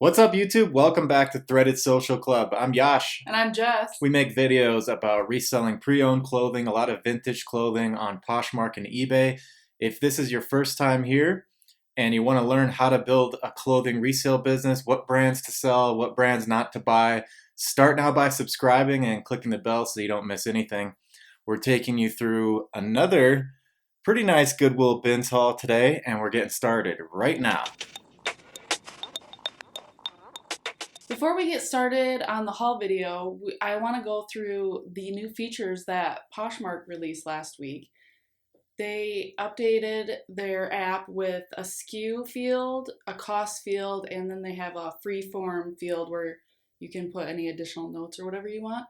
What's up, YouTube? Welcome back to Threaded Social Club. I'm Yash. And I'm Jess. We make videos about reselling pre-owned clothing, a lot of vintage clothing on Poshmark and eBay. If this is your first time here and you want to learn how to build a clothing resale business, what brands to sell, what brands not to buy, start now by subscribing and clicking the bell so you don't miss anything. We're taking you through another pretty nice Goodwill Bins haul today, and we're getting started right now. Before we get started on the haul video, I want to go through the new features that Poshmark released last week. They updated their app with a SKU field, a cost field, and then they have a free form field where you can put any additional notes or whatever you want.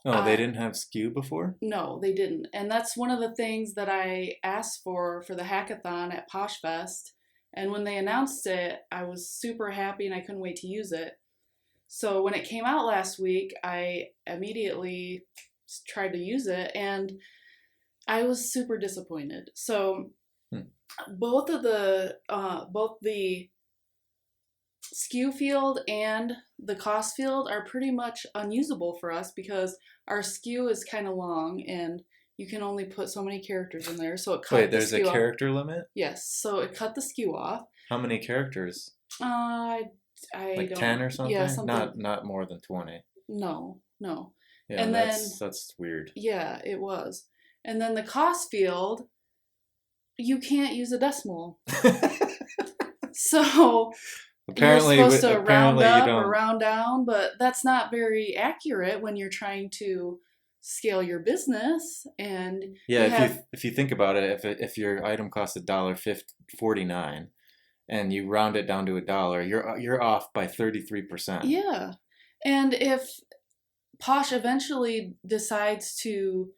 Oh, they didn't have SKU before? No, they didn't. And that's one of the things that I asked for the hackathon at PoshFest. And when they announced it, I was super happy and I couldn't wait to use it. So when it came out last week, I immediately tried to use it and I was super disappointed. So both the SKU field and the cost field are pretty much unusable for us because our SKU is kind of long and you can only put so many characters in there. So it cut Wait, there's a character limit? Yes, so it cut the SKU off. How many characters? I like don't, 10 or something? Yeah, something. Not more than 20. No. Yeah, and that's weird. Yeah, it was. And then the cost field, you can't use a decimal. So apparently, you're supposed to round up or round down, but that's not very accurate when you're trying to scale your business. And yeah, if you think about it, if your item costs $1.49 and you round it down to $1, you're off by 33%. Yeah, and if Posh eventually decides to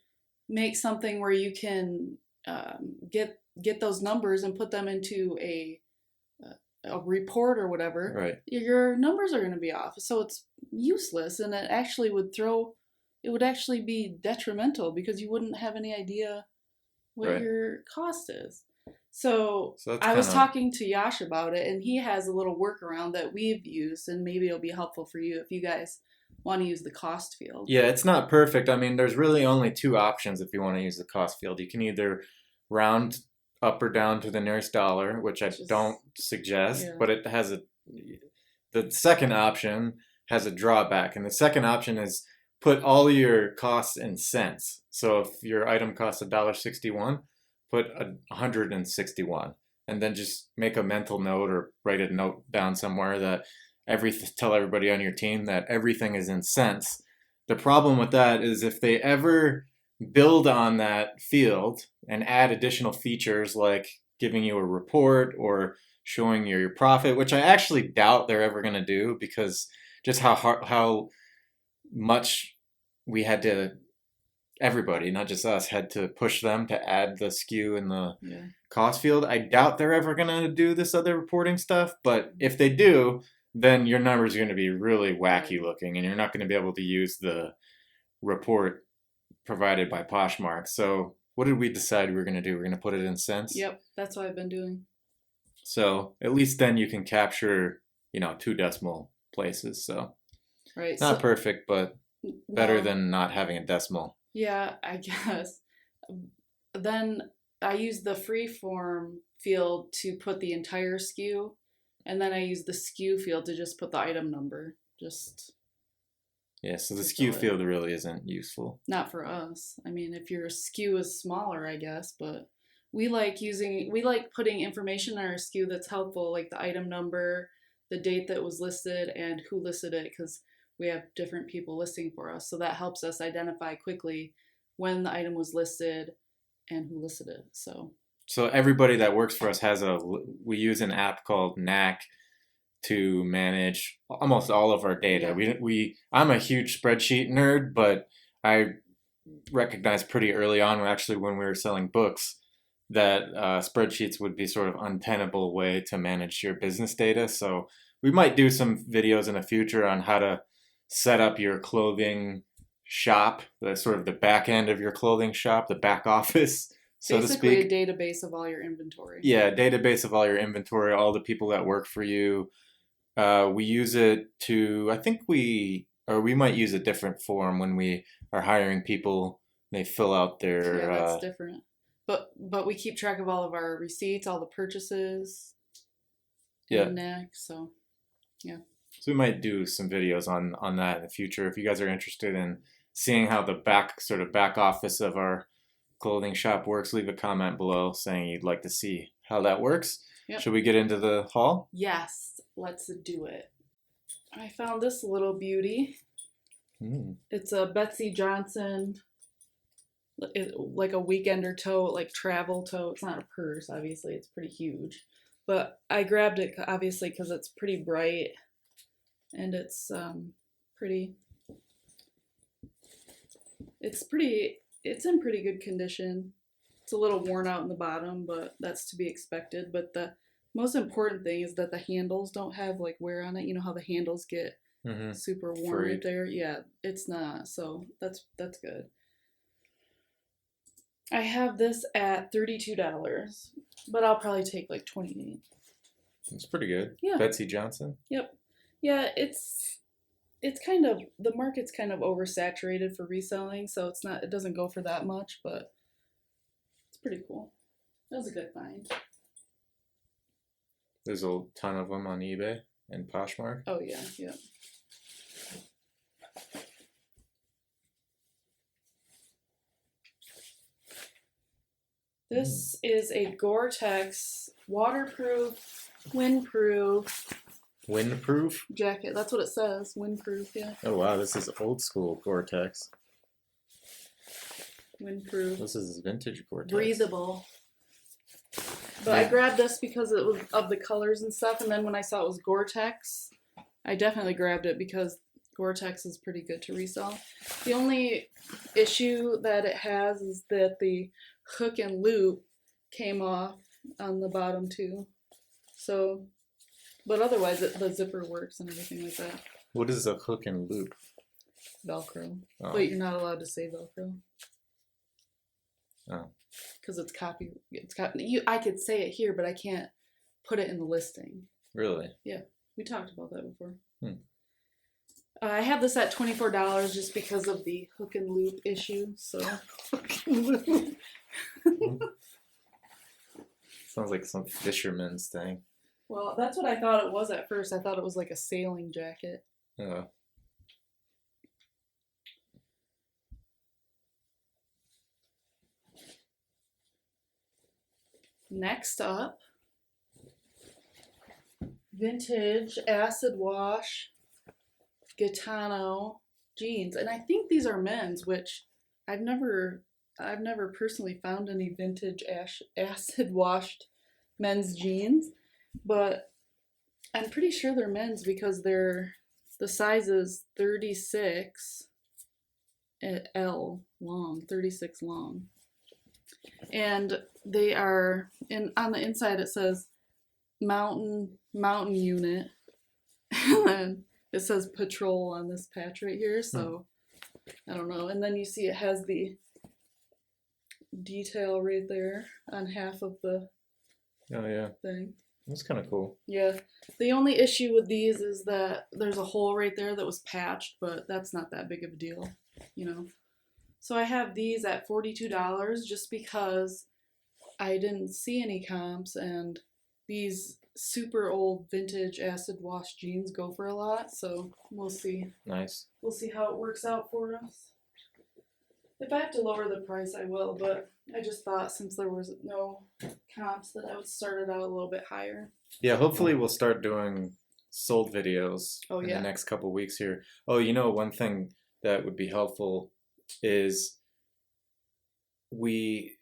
make something where you can get those numbers and put them into a report or whatever, right, your numbers are going to be off. So it's useless, and it actually would actually be detrimental because you wouldn't have any idea what your cost is. So I was talking to Yash about it, and he has a little workaround that we've used, and maybe it'll be helpful for you if you guys want to use the cost field. Yeah, it's not perfect. I mean, there's really only two options if you want to use the cost field. You can either round up or down to the nearest dollar, which I don't suggest, but it has the second option has a drawback, and the second option is put all your costs in cents. So if your item costs $1.61, put 161, and then just make a mental note or write a note down somewhere that tell everybody on your team that everything is in cents. The problem with that is if they ever build on that field and add additional features like giving you a report or showing your profit, which I actually doubt they're ever going to do because just how much we had to, everybody, not just us, had to push them to add the SKU in the cost field. I doubt they're ever going to do this other reporting stuff, but if they do, then your numbers are going to be really wacky looking and you're not going to be able to use the report provided by Poshmark. So what did we decide we were going to do? We're going to put it in cents? Yep, that's what I've been doing. So at least then you can capture, 2 decimal places. So not perfect, but better than not having a decimal. Yeah, I guess. Then I use the freeform field to put the entire SKU, and then I use the SKU field to just put the item number. Yeah, so the SKU field really isn't useful. Not for us. I mean, if your SKU is smaller, I guess, but we like putting information in our SKU that's helpful, like the item number, the date that was listed, and who listed it, because we have different people listing for us. So that helps us identify quickly when the item was listed and who listed it. So everybody that works for us we use an app called Knack to manage almost all of our data. Yeah. I'm a huge spreadsheet nerd, but I recognized pretty early on, when we were selling books, that spreadsheets would be sort of untenable way to manage your business data. So we might do some videos in the future on how to set up your clothing shop, the sort of the back end of your clothing shop, the back office, so to speak. Basically a database of all your inventory. Yeah, database of all your inventory, all the people that work for you, We use it to, I think we might use a different form when we are hiring people. They fill out their, Yeah, that's different. But we keep track of all of our receipts, all the purchases, yeah. and next. So, yeah. So we might do some videos on that in the future. If you guys are interested in seeing how the back office of our clothing shop works, leave a comment below saying you'd like to see how that works. Yep. Should we get into the haul? Yes, let's do it. I found this little beauty. It's a Betsy Johnson, like a weekender tote, like travel tote. It's not a purse, obviously. It's pretty huge. But I grabbed it, obviously, because it's pretty bright. And it's pretty... It's in pretty good condition. It's a little worn out in the bottom, but that's to be expected. But the most important thing is that the handles don't have like wear on it. You know how the handles get super worn right there? Yeah, it's not. So that's good. I have this at $32, but I'll probably take like $28. It's pretty good. Yeah. Betsy Johnson? Yep. Yeah, it's kind of, the market's kind of oversaturated for reselling, so it doesn't go for that much, but it's pretty cool. That was a good find. There's a ton of them on eBay and Poshmark. Oh yeah, yeah. This is a Gore-Tex waterproof, windproof jacket. That's what it says. Windproof, yeah. Oh wow, this is old school Gore-Tex. Windproof. This is vintage Gore-Tex. Breathable. But I grabbed this because it was of the colors and stuff, and then when I saw it was Gore-Tex, I definitely grabbed it because Gore-Tex is pretty good to resell. The only issue that it has is that the hook and loop came off on the bottom too. So, but otherwise the zipper works and everything like that. What is a hook and loop? Velcro. Oh. But you're not allowed to say Velcro. Oh. Because it's copy. I could say it here, but I can't put it in the listing. Really? Yeah, we talked about that before. I have this at $24 just because of the hook and loop issue. So. Sounds like some fisherman's thing. Well, that's what I thought it was at first. I thought it was like a sailing jacket. Oh. Next up, vintage acid wash Gitano jeans, and I think these are men's, which I've never personally found any vintage acid washed men's jeans, but I'm pretty sure they're men's because the size is 36 L long, 36 long. And they are on the inside it says mountain unit. And then it says patrol on this patch right here, so I don't know. And then you see it has the detail right there on half of the thing. That's kind of cool. Yeah. The only issue with these is that there's a hole right there that was patched, but that's not that big of a deal, you know. So I have these at $42 just because I didn't see any comps, and these super old vintage acid wash jeans go for a lot, so we'll see. Nice. We'll see how it works out for us. If I have to lower the price, I will, but I just thought since there was no comps that I would start it out a little bit higher. Yeah, hopefully we'll start doing sold videos in the next couple weeks here. Oh, you know, one thing that would be helpful is most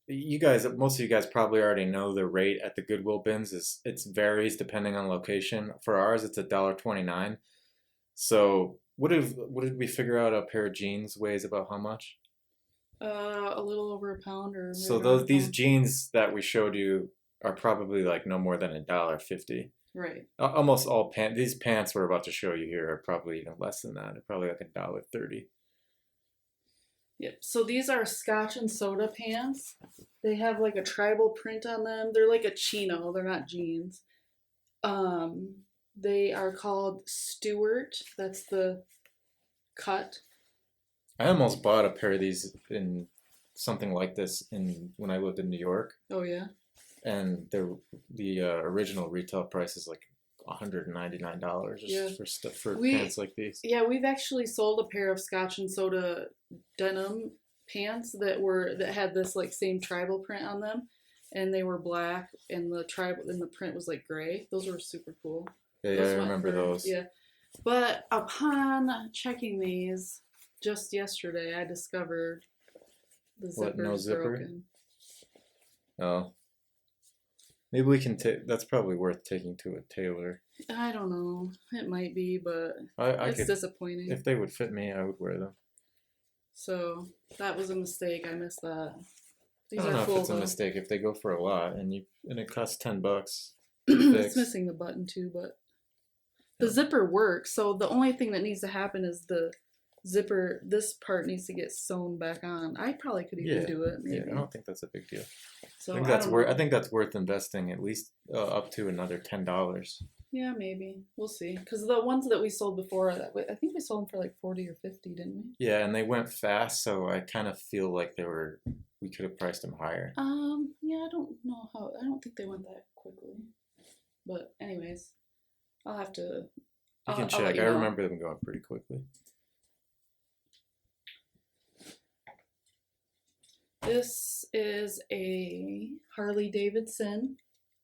of you guys probably already know the rate at the Goodwill bins it varies depending on location. For ours, it's $1.29. So what did we figure out a pair of jeans weighs about how much? A little over a pound or. So these jeans that we showed you are probably like no more than $1.50. Right. Almost all these pants we're about to show you here are probably even less than that. They're probably like $1.30. Yep. So these are Scotch and soda pants. They have like a tribal print on them. They're like a chino. They're not jeans. They are called Stewart. That's the cut. I almost bought a pair of these in something like this when I lived in New York, Oh yeah. and the original retail price is like $199 Yeah. for pants like these. Yeah, we've actually sold a pair of Scotch and Soda denim pants that had this like same tribal print on them, and they were black, and the print was like gray. Those were super cool. Yeah, I remember those. Yeah, but upon checking these just yesterday, I discovered the zipper's broken. Oh. Maybe we can take. That's probably worth taking to a tailor. I don't know. It might be, but it's disappointing. If they would fit me, I would wear them. So that was a mistake. I missed that. These I don't know if it's a mistake if they go for a lot and it costs $10. It's missing the button too, but the zipper works. So the only thing that needs to happen is the zipper. This part needs to get sewn back on. I probably could even do it. Maybe. Yeah, I don't think that's a big deal. So I think that's worth investing at least up to another $10. Yeah, maybe we'll see. Because the ones that we sold before, I think we sold them for like 40 or 50, didn't we? Yeah, and they went fast, so I kind of feel like we could have priced them higher. Yeah, I don't know how. I don't think they went that quickly. But anyways, I'll have to. You can check. I remember them going pretty quickly. This is a Harley Davidson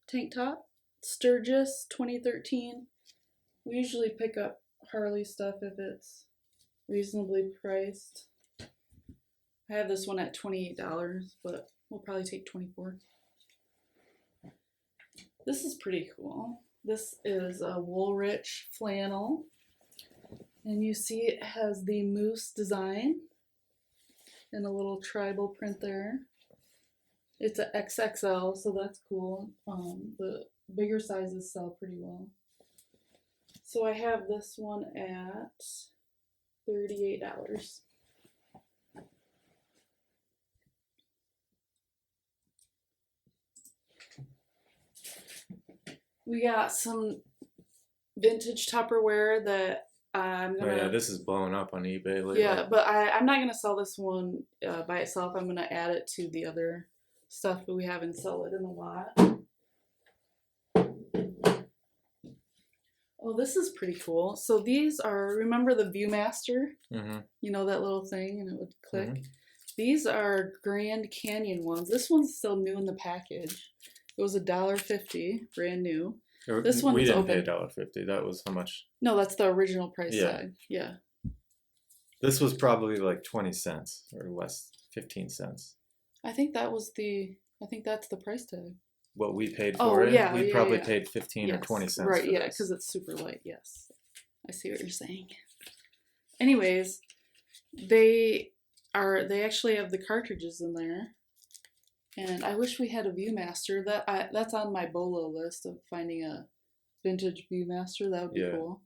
tank top. Sturgis 2013. We usually pick up Harley stuff if it's reasonably priced. I have this one at $28, but we'll probably take $24. This is pretty cool. This is a Woolrich flannel. And you see it has the moose design and a little tribal print there. It's a XXL, so that's cool. The bigger sizes sell pretty well. So I have this one at $38. We got some vintage Tupperware that I'm gonna. Oh yeah, this is blowing up on eBay lately. Yeah, but I'm not gonna sell this one by itself. I'm gonna add it to the other stuff that we have and sell it in a lot. Oh, this is pretty cool. So these are, remember the Viewmaster? Mm-hmm. You know, that little thing and it would click? Mm-hmm. These are Grand Canyon ones. This one's still new in the package. It was $1.50, brand new. This one's we didn't open. pay $1.50. That was how much? No, that's the original price tag. Yeah. This was probably like 20 cents or less, 15 cents. I think that's the price tag. What we paid for it? Yeah, we probably paid 15 or 20 cents. Right, yeah, because it's super light, yes. I see what you're saying. Anyways, they actually have the cartridges in there. And I wish we had a Viewmaster. That's on my BOLO list of finding a vintage Viewmaster. That would be cool.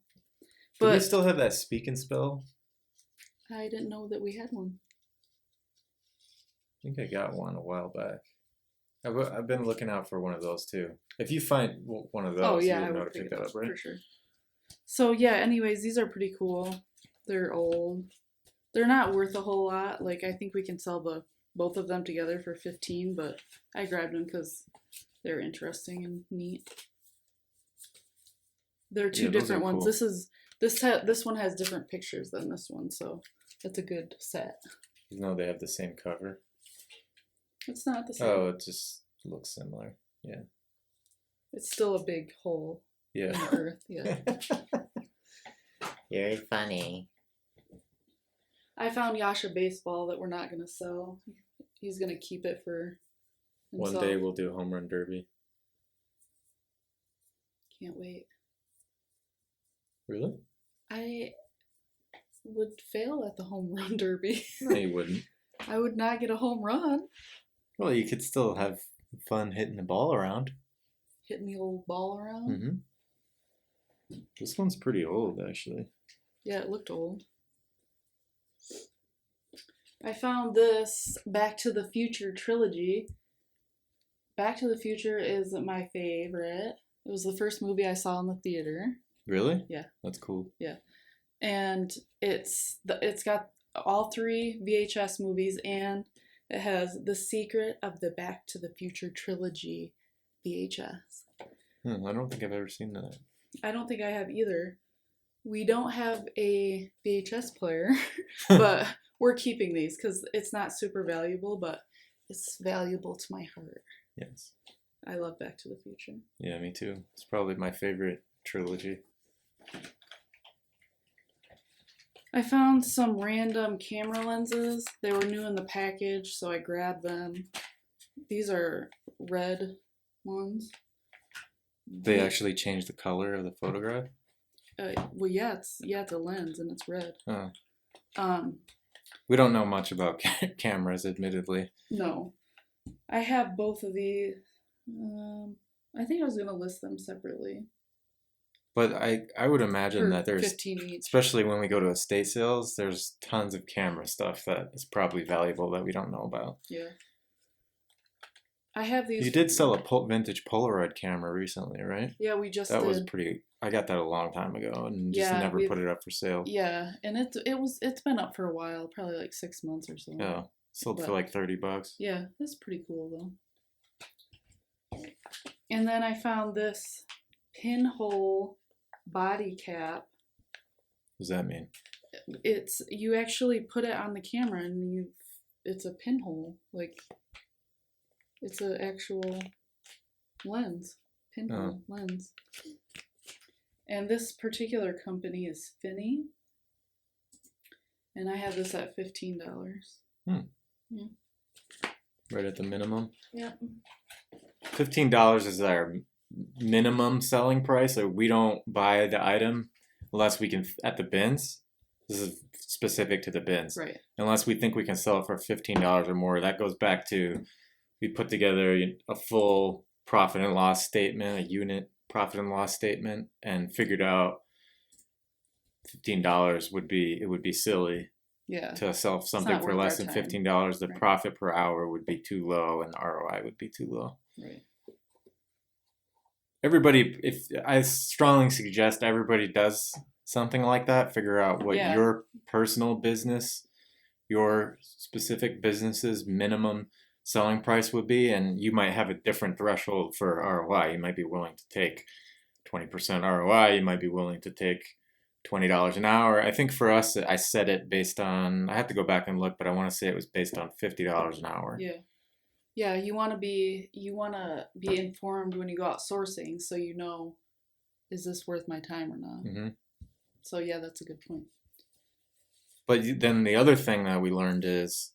But do we still have that Speak and Spell? I didn't know that we had one. I think I got one a while back. I've been looking out for one of those too. If you find one of those, I would pick that up, right? For sure. So yeah, anyways, these are pretty cool. They're old. They're not worth a whole lot. Like, I think we can sell both of them together for $15, but I grabbed them because they're interesting and neat. They're two different ones. Cool. This one has different pictures than this one, so it's a good set. Even though they have the same cover. It's not the same. Oh, it just looks similar. Yeah. It's still a big hole in the earth. Yeah. Very funny. I found Yasha baseball that we're not going to sell. He's going to keep it for himself. One day we'll do a home run derby. Can't wait. Really? I would fail at the home run derby. No, you wouldn't. I would not get a home run. Well, you could still have fun hitting the ball around. Hitting the old ball around? Mm-hmm. This one's pretty old, actually. Yeah, it looked old. I found this Back to the Future trilogy. Back to the Future is my favorite. It was the first movie I saw in the theater. Really? Yeah. That's cool. Yeah. And it's got all 3 VHS movies, and it has The Secret of the Back to the Future trilogy VHS. I don't think I've ever seen that. I don't think I have either. We don't have a VHS player, but we're keeping these because it's not super valuable, but it's valuable to my heart. Yes. I love Back to the Future. Yeah, me too. It's probably my favorite trilogy. I found some random camera lenses. They were new in the package, so I grabbed them. These are red ones. They actually changed the color of the photograph? Well, yeah, it's a lens and it's red. Oh. Um, We don't know much about cameras, admittedly. No. I have both of these. I think I was going to list them separately. But I would imagine that there's, 15 each. especially when we go to estate sales, there's tons of camera stuff that is probably valuable that we don't know about. Yeah. I have these. You did sell a vintage Polaroid camera recently, right? Yeah, we just That did. was pretty. I got that a long time ago and just never put it up for sale. Yeah, and it's been up for a while, probably like 6 months or so. Yeah, sold for like $30. Yeah, that's pretty cool though. And then I found this pinhole body cap. What does that mean? You actually put it on the camera and it's a pinhole, like it's an actual lens, pinhole lens. And this particular company is Finney, and I have this at $15. Yeah. Right at the minimum. Yeah. $15 is our minimum selling price, so we don't buy the item unless we can at the bins. This is specific to the bins, right? Unless we think we can sell it for $15 or more. That goes back to we put together a full profit and loss statement, a unit profit and loss statement, and figured out $15 would be silly. Yeah. To sell something for less than $15, the profit per hour would be too low, and the ROI would be too low. Right. Everybody, if I strongly suggest everybody does something like that, figure out what your personal business, your specific business's minimum selling price would be, and you might have a different threshold for ROI. You might be willing to take 20% ROI. You might be willing to take $20 an hour. I think for us, I set it based on, I have to go back and look, but I want to say it was based on $50 an hour. Yeah. Yeah, you want to be informed when you go out sourcing, so you know, is this worth my time or not? Mm-hmm. So yeah, that's a good point. But then the other thing that we learned is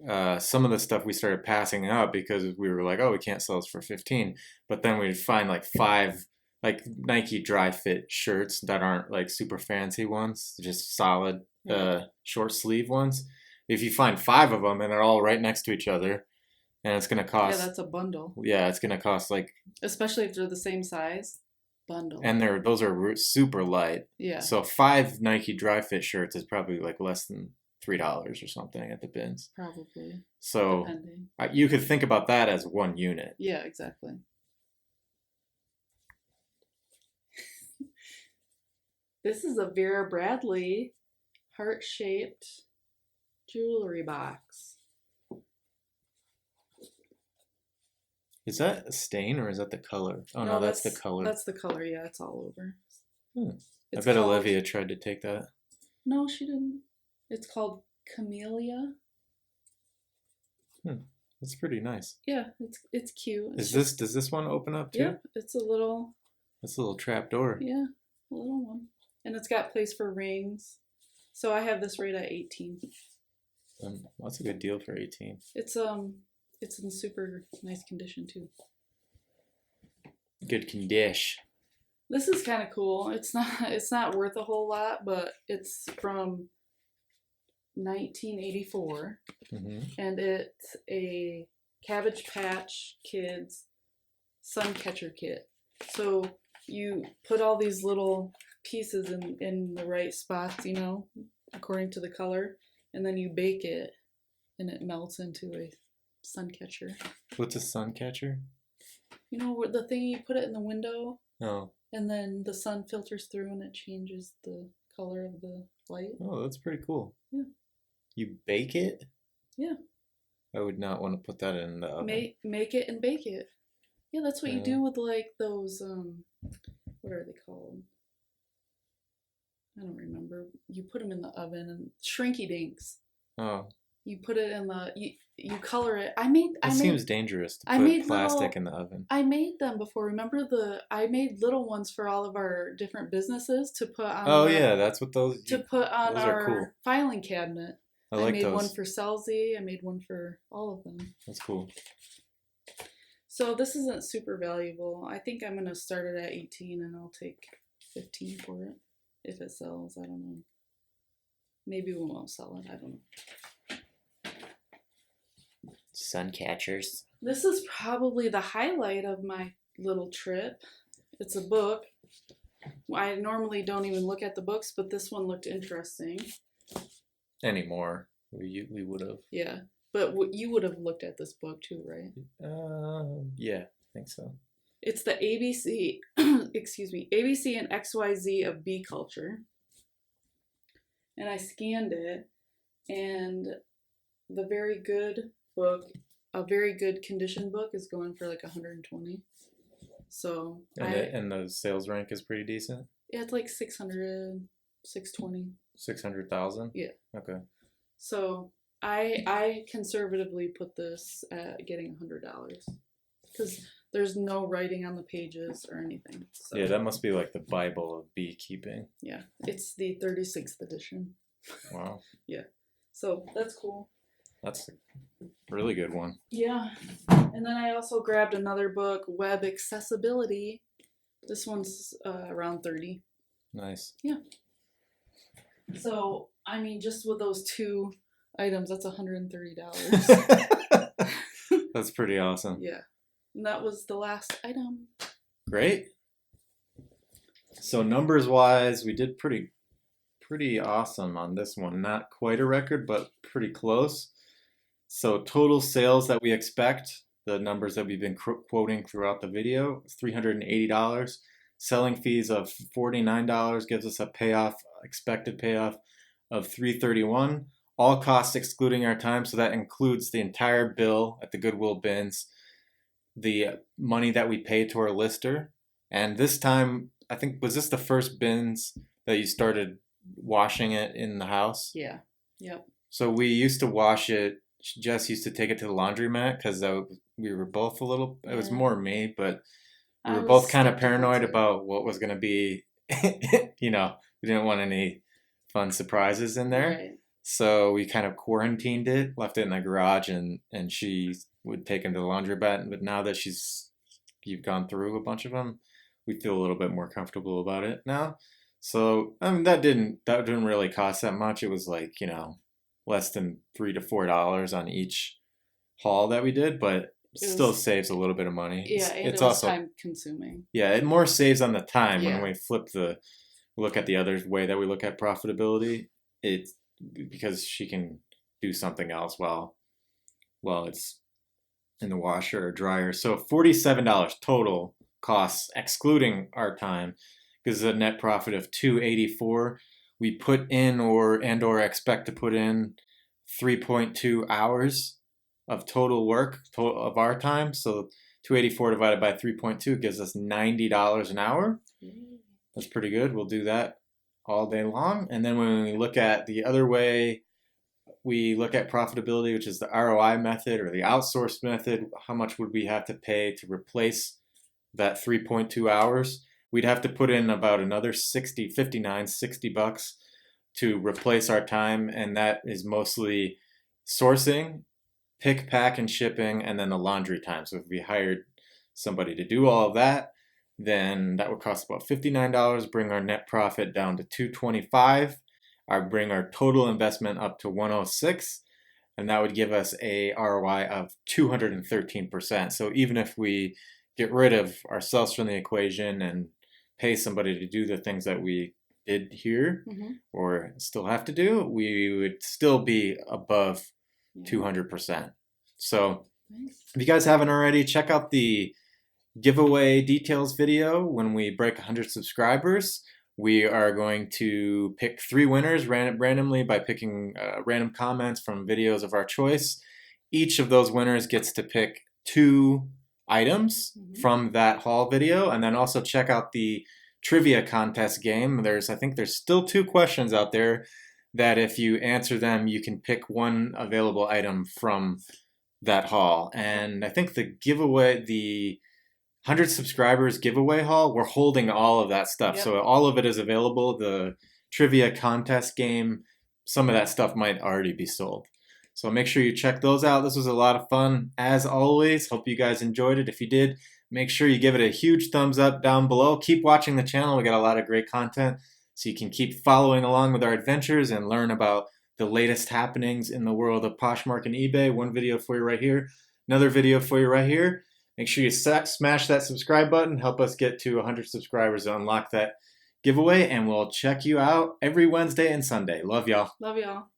some of the stuff we started passing up because we were like, oh, we can't sell this for 15. But then we'd find like 5 like Nike dry fit shirts that aren't like super fancy ones, just solid short sleeve ones. If you find 5 of them and they're all right next to each other, and it's going to cost... Yeah, that's a bundle. Yeah, it's going to cost like... Especially if they're the same size, bundle. And those are super light. Yeah. So 5 Nike dry fit shirts is probably like less than $3 or something at the bins. Probably. So you could think about that as one unit. Yeah, exactly. This is a Vera Bradley heart-shaped jewelry box. Is that a stain or is that the color? Oh, no, that's the color. That's the color, yeah. It's all over. I bet Olivia tried to take that. No, she didn't. It's called Camellia. That's pretty nice. Yeah, it's cute. Does this one open up too? Yeah, it's a little... It's a little trap door. Yeah, a little one. And it's got place for rings. So I have this right at 18. That's a good deal for 18. It's in super nice condition too. Good condition. This is kind of cool. It's not worth a whole lot, but it's from 1984, and it's a Cabbage Patch Kids sun catcher kit. So you put all these little pieces in the right spots, according to the color, and then you bake it, and it melts into a sun catcher. What's a sun catcher? The thing you put it in the window. Oh. And then the sun filters through and it changes the color of the light. Oh, that's pretty cool. Yeah. You bake it? Yeah. I would not want to put that in the oven. Make it and bake it. Yeah, that's what you do with like those, what are they called? I don't remember. You put them in the oven and shrinky dinks. Oh. You put it in the, you color it. It seems dangerous to put plastic in the oven. I made them before. Remember I made little ones for all of our different businesses to put on. Oh yeah, that's what those. To put on our filing cabinet. I like made those. One for Selzy. I made one for all of them. That's cool. So this isn't super valuable. I think I'm gonna start it at 18 and I'll take 15 for it if it sells. I don't know. Maybe we won't sell it. I don't know. Sun catchers. This is probably the highlight of my little trip. It's a book. I normally don't even look at the books, but this one looked interesting. Anymore. We would have. Yeah. But you would have looked at this book too, right? Yeah, I think so. It's the ABC, excuse me, ABC and XYZ of bee culture. And I scanned it, and the very good book, a very good condition book, is going for like 120. So and the sales rank is pretty decent. Yeah, it's like 600, 620. 600,000? Yeah. Okay. So I conservatively put this at getting $100 because there's no writing on the pages or anything. So. Yeah, that must be like the Bible of beekeeping. Yeah, it's the 36th edition. Wow. Yeah, so that's cool. That's a really good one. Yeah, and then I also grabbed another book, Web Accessibility. This one's around 30. Nice. Yeah. So, I mean, just with those two items, that's $130. That's pretty awesome. Yeah. And that was the last item. Great. So numbers wise, we did pretty awesome on this one. Not quite a record, but pretty close. So total sales that we expect, the numbers that we've been quoting throughout the video, is $380. Selling fees of $49 gives us a expected payoff of $331. All costs excluding our time, so that includes the entire bill at the Goodwill Bins, the money that we pay to our lister. And this time, I think, was this the first bins that you started washing it in the house? Yeah. Yep. So we used to wash it. Jess used to take it to the laundromat because we were both a little, it was more me, but we were both kind of paranoid about what was going to be, we didn't want any fun surprises in there. Right. So we kind of quarantined it, left it in the garage, and she would take him to the laundromat. But now that you've gone through a bunch of them, we feel a little bit more comfortable about it now. So that didn't really cost that much. It was like, less than $3 to $4 on each haul that we did, but it still saves a little bit of money. Yeah, it's also time consuming. Yeah, it more saves on the time when we look at the other way that we look at profitability. It's because she can do something else while it's in the washer or dryer. So $47 total costs excluding our time, gives a net profit of $284. We put in or expect to put in 3.2 hours of total work of our time. So 284 divided by 3.2 gives us $90 an hour. That's pretty good. We'll do that all day long. And then when we look at the other way, we look at profitability, which is the ROI method or the outsourced method. How much would we have to pay to replace that 3.2 hours? We'd have to put in about another $60 to replace our time, and that is mostly sourcing, pick, pack, and shipping, and then the laundry time. So if we hired somebody to do all of that, then that would cost about $59, bring our net profit down to $225, bring our total investment up to $106, and that would give us a ROI of 213%. So even if we get rid of ourselves from the equation and pay somebody to do the things that we did here or still have to do, we would still be above 200%. So if you guys haven't already, check out the giveaway details video when we break 100 subscribers. We are going to pick 3 winners randomly by picking random comments from videos of our choice. Each of those winners gets to pick 2 items from that haul video, and then also check out the trivia contest game. I think there's still 2 questions out there that if you answer them, you can pick 1 available item from that haul. And I think the giveaway, the 100 subscribers giveaway haul, we're holding all of that stuff. Yep. So all of it is available. The trivia contest game, some of that stuff might already be sold. So make sure you check those out. This was a lot of fun. As always, hope you guys enjoyed it. If you did, make sure you give it a huge thumbs up down below. Keep watching the channel. We got a lot of great content, so you can keep following along with our adventures and learn about the latest happenings in the world of Poshmark and eBay. One video for you right here. Another video for you right here. Make sure you smash that subscribe button. Help us get to 100 subscribers to unlock that giveaway. And we'll check you out every Wednesday and Sunday. Love y'all. Love y'all.